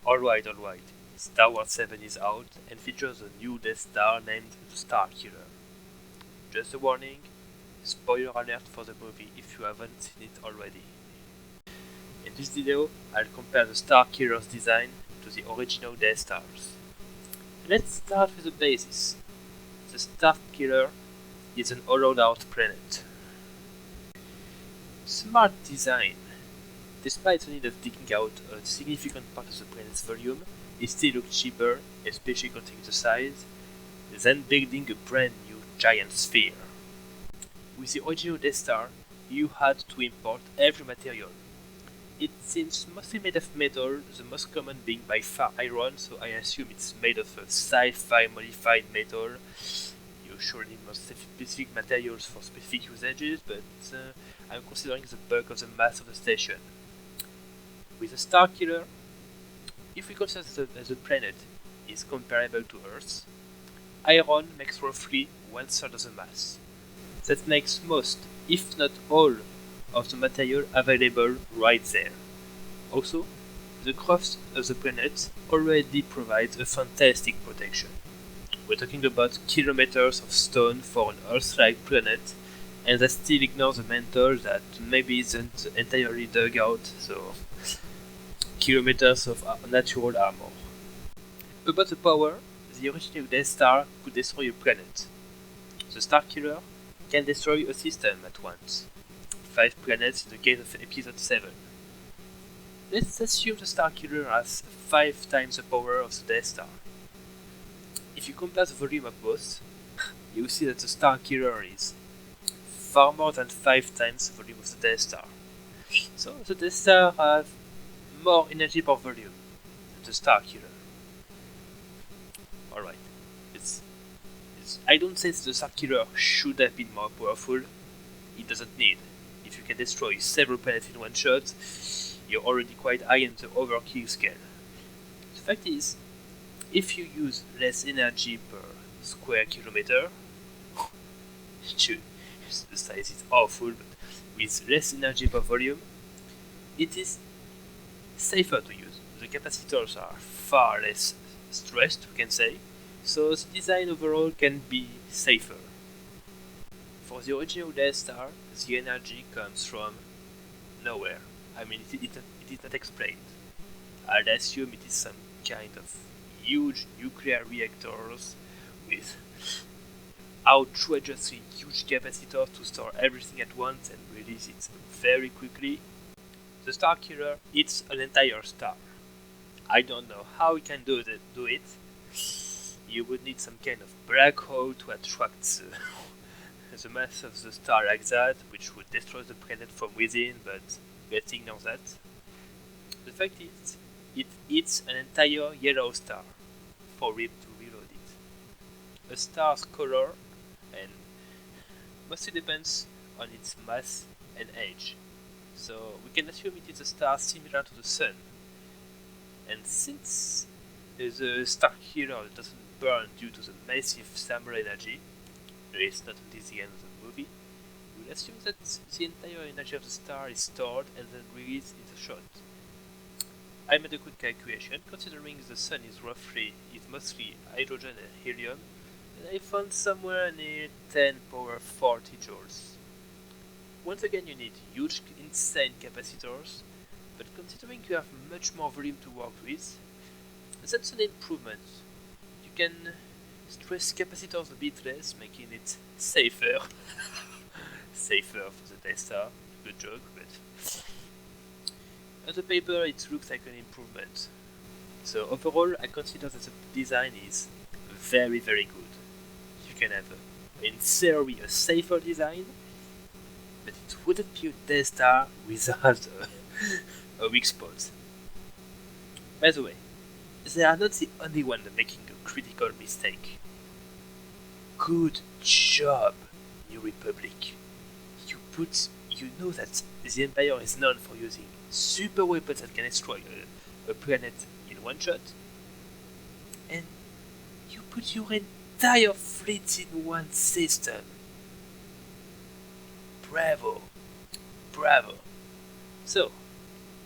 Alright. Star Wars 7 is out and features a new Death Star named the Starkiller. Just a warning, spoiler alert for the movie if you haven't seen it already. In this video, I'll compare the Starkiller's design to the original Death Stars. Let's start with the basis. The Starkiller is an hollowed-out planet. Smart design. Despite the need of digging out a significant part of the planet's volume, it still looks cheaper, especially considering the size, than building a brand new giant sphere. With the original Death Star, you had to import every material. It seems mostly made of metal, the most common being by far iron, so I assume it's made of a sci-fi modified metal. You surely need more specific materials for specific usages, but I'm considering the bulk of the mass of the station. With the Starkiller, if we consider that the planet is comparable to Earth, iron makes roughly 1/3 of the mass. That makes most, if not all, of the material available right there. Also, the crust of the planet already provides a fantastic protection. We're talking about kilometers of stone for an Earth-like planet, and that still ignores the mantle that maybe isn't entirely dug out, so kilometers of natural armor. About the power, the original Death Star could destroy a planet. The Starkiller can destroy a system at once. 5 planets in the case of episode 7. Let's assume the Starkiller has 5 times the power of the Death Star. If you compare the volume of both, you see that the Starkiller is far more than 5 times the volume of the Death Star. So the Death Star has more energy per volume than the Starkiller. Alright, I don't say the Starkiller should have been more powerful. It doesn't need. If you can destroy several planets in one shot, you're already quite high in the overkill scale. The fact is, if you use less energy per square kilometer, the size is awful, but with less energy per volume, it is safer to use. The capacitors are far less stressed, we can say, so the design overall can be safer. For the original Death Star, the energy comes from nowhere. I mean, it is not explained. I'd assume it is some kind of huge nuclear reactors with outrageously huge capacitors to store everything at once and release it very quickly. The Starkiller eats an entire star. I don't know how it can do it. You would need some kind of black hole to attract the mass of the star like that, which would destroy the planet from within, but let's ignore that. The fact is, it eats an entire yellow star for him to reload it. A star's color and mostly depends on its mass and age. So we can assume it is a star similar to the Sun. And since the Starkiller doesn't burn due to the massive thermal energy, at least not until the end of the movie, we'll assume that the entire energy of the star is stored and then released in the shot. I made a quick calculation, considering the Sun is mostly hydrogen and helium, and I found somewhere near 10 power 40 joules. Once again, you need huge, insane capacitors, but considering you have much more volume to work with, that's an improvement. You can stress capacitors a bit less, making it safer. Safer for the Death Star. Good joke, but on the paper it looks like an improvement. So overall, I consider that the design is very good. You can have, in theory, a safer design, but it wouldn't be a Death Star without a weak spot. By the way, they are not the only one making a critical mistake. Good job, New Republic. You know that the Empire is known for using super weapons that can destroy a planet in one shot, and you put your entire fleet in one system. Bravo. So,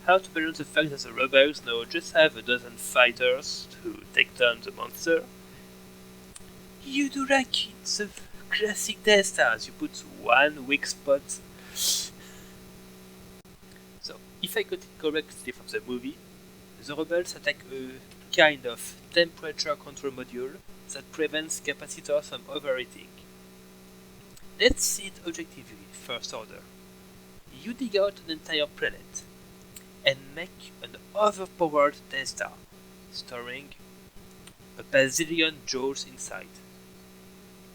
how to balance the fact that the rebels now just have a dozen fighters to take down the monster. You do like the classic Death Stars, you put one weak spot. So, if I got it correctly from the movie, the rebels attack a kind of temperature control module that prevents capacitors from overheating. Let's see it objectively, First Order. You dig out an entire planet and make an overpowered Death Star, storing a bazillion joules inside.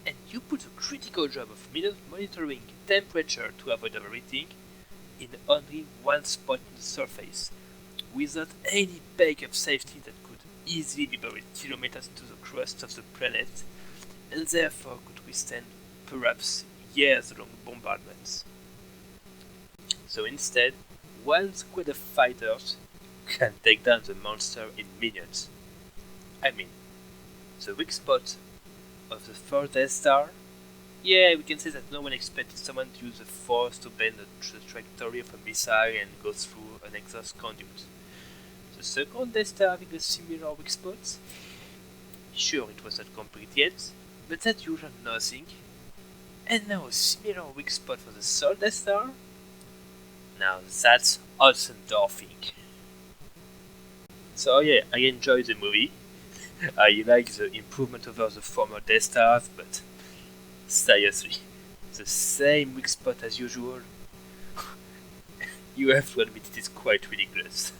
And you put a critical job of monitoring temperature to avoid overheating in only one spot on the surface, without any backup safety that could easily be buried kilometers into the crust of the planet, and therefore could withstand perhaps years-long bombardments. So instead, one squad of fighters can take down the monster in minutes. I mean, the weak spot of the first Death Star? Yeah, we can say that no one expected someone to use the Force to bend the trajectory of a missile and go through an exhaust conduit. The second Death Star having a similar weak spot? Sure, it was not complete yet, but that's usually nothing. And now a similar weak spot for the third Death Star? Now that's awesome dwarfing. So yeah, I enjoyed the movie. I like the improvement over the former Death Stars, but seriously, the same weak spot as usual? You have to admit it is quite ridiculous.